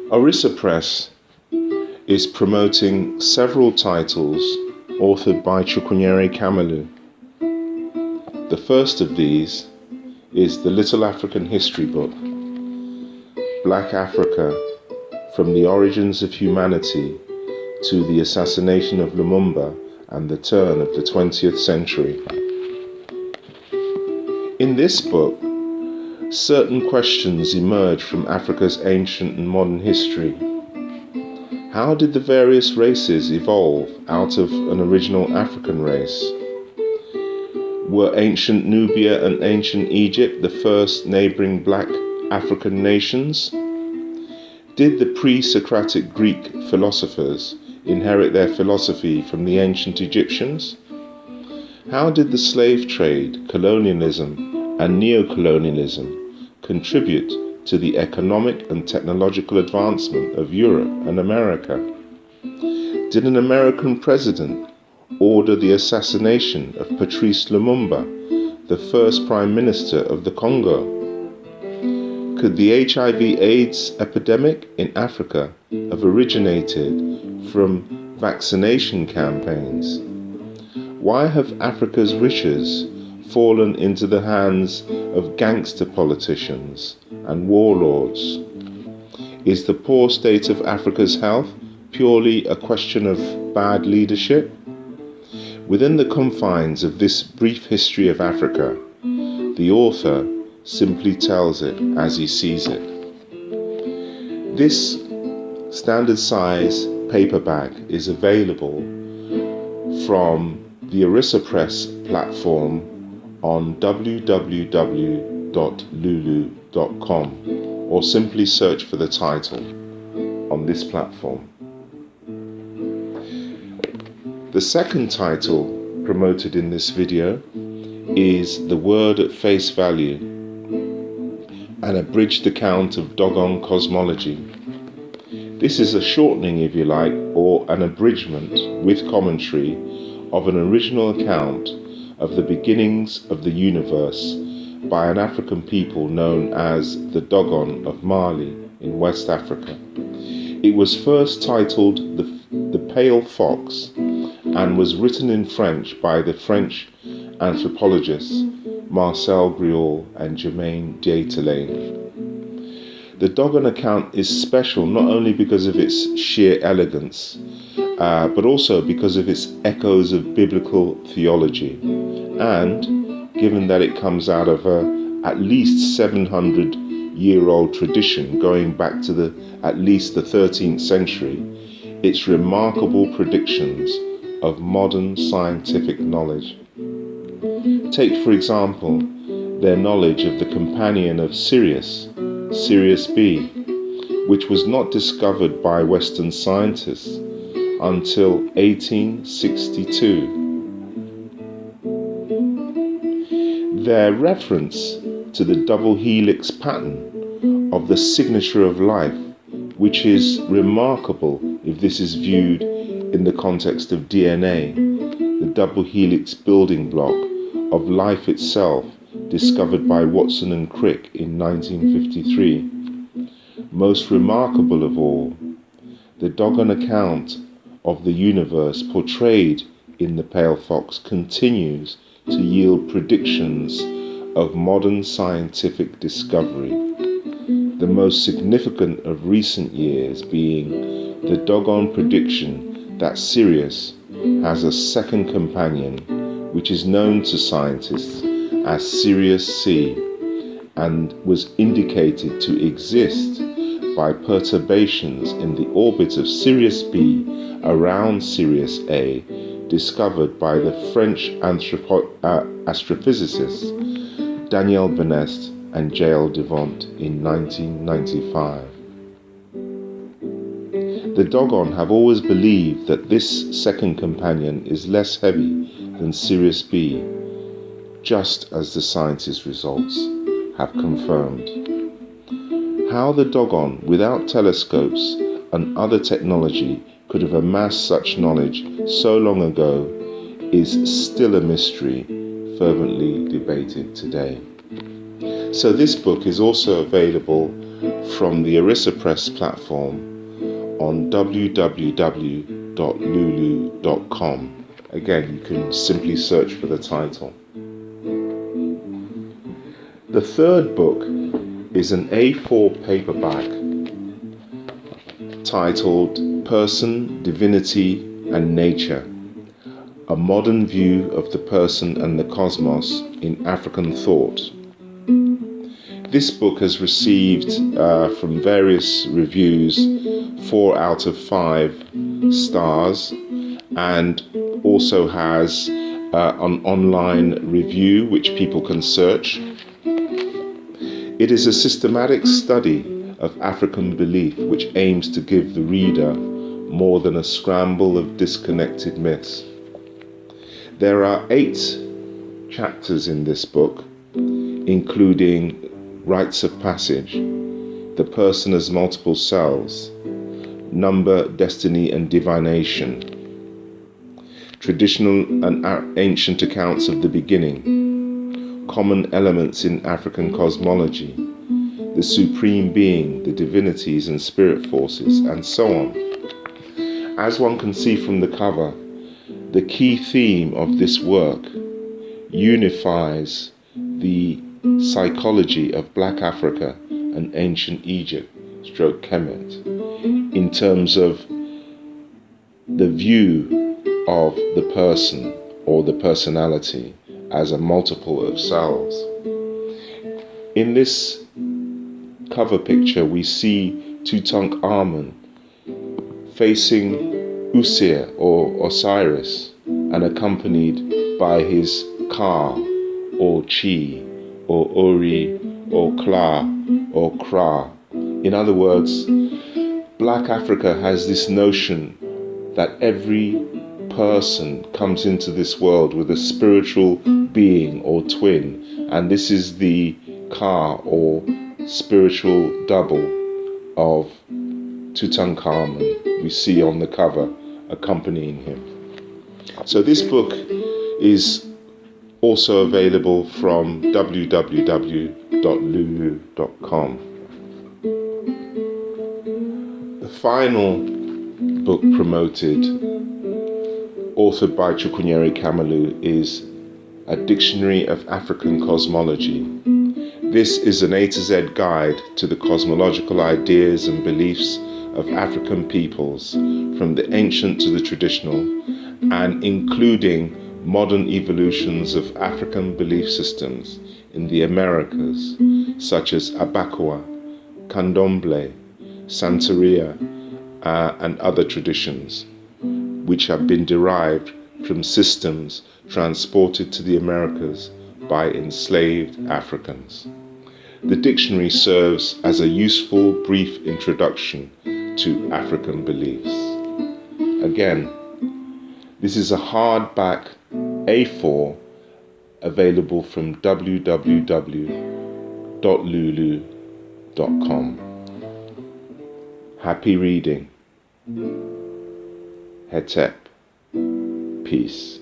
Orisa Press is promoting several titles authored by Chukwunyere Kamalu. The first of these is the Little African History book, Black Africa, from the origins of humanity to the assassination of Lumumba and the turn of the 20th century. In this book, certain questions emerge from Africa's ancient and modern history. How did the various races evolve out of an original African race? Were ancient Nubia and ancient Egypt the first neighboring black African nations? Did the pre-Socratic Greek philosophers inherit their philosophy from the ancient Egyptians? How did the slave trade, colonialism, and neocolonialism contribute to the economic and technological advancement of Europe and America? Did an American president order the assassination of Patrice Lumumba, the first Prime Minister of the Congo? Could the HIV/AIDS epidemic in Africa have originated from vaccination campaigns? Why have Africa's riches fallen into the hands of gangster politicians and warlords? Is the poor state of Africa's health purely a question of bad leadership? Within the confines of this brief history of Africa, the author simply tells it as he sees it. This standard size paperback is available from the Orisa Press platform on www.lulu.com, or simply search for the title on this platform. The second title promoted in this video is The Word at Face Value, an abridged account of Dogon cosmology. This is a shortening, if you like, or an abridgment with commentary of an original account of the beginnings of the universe by an African people known as the Dogon of Mali in West Africa. It was first titled The Pale Fox and was written in French by the French anthropologists Marcel Griaule and Germaine Dieterle. The Dogon account is special not only because of its sheer elegance, but also because of its echoes of biblical theology, and given that it comes out of a at least 700-year-old tradition going back to at least the 13th century, its remarkable predictions of modern scientific knowledge. Take, for example, their knowledge of the companion of Sirius, Sirius B, which was not discovered by Western scientists until 1862. Their reference to the double helix pattern of the signature of life, which is remarkable if this is viewed in the context of DNA, the double helix building block of life itself, discovered by Watson and Crick in 1953. Most remarkable of all, the Dogon account of the universe portrayed in The Pale Fox continues to yield predictions of modern scientific discovery, the most significant of recent years being the Dogon prediction that Sirius has a second companion, which is known to scientists as Sirius C, and was indicated to exist by perturbations in the orbit of Sirius B around Sirius A, discovered by the French astrophysicists Daniel Benest and J.L. Devant in 1995. The Dogon have always believed that this second companion is less heavy than Sirius B, just as the scientists' results have confirmed. How the Dogon, without telescopes and other technology, could have amassed such knowledge so long ago is still a mystery, fervently debated today. So this book is also available from the Orisa Press platform on www.lulu.com. Again, you can simply search for the title. The third book is an A4 paperback titled Person, Divinity and Nature, a modern view of the person and the cosmos in African thought. This book has received from various reviews 4 out of 5 stars, and also has an online review which people can search. It is a systematic study of African belief which aims to give the reader more than a scramble of disconnected myths. There are 8 chapters in this book, including rites of passage, the person as multiple selves, number, destiny and divination, traditional and ancient accounts of the beginning, common elements in African cosmology, the supreme being, the divinities and spirit forces, and so on. As one can see from the cover, the key theme of this work unifies the psychology of Black Africa and ancient Egypt, Kemet, in terms of the view of the person or the personality as a multiple of selves. In this cover picture, we see Tutankhamun facing Usir or Osiris and accompanied by his Ka or Chi or Ori or Kla or Kra. In other words, Black Africa has this notion that every person comes into this world with a spiritual being or twin, and this is the Ka or spiritual double of Tutankhamun we see on the cover accompanying him. So this book is also available from www.lulu.com. The final book promoted, authored by Chukwunyere Kamalu, is A Dictionary of African Cosmology. This is an A to Z guide to the cosmological ideas and beliefs of African peoples, from the ancient to the traditional, and including modern evolutions of African belief systems in the Americas, such as Abakwa, Candomblé, Santeria, and other traditions, which have been derived from systems transported to the Americas by enslaved Africans. The dictionary serves as a useful, brief introduction to African beliefs. Again, this is a hardback A4 available from www.lulu.com. Happy reading. Hetep. Peace.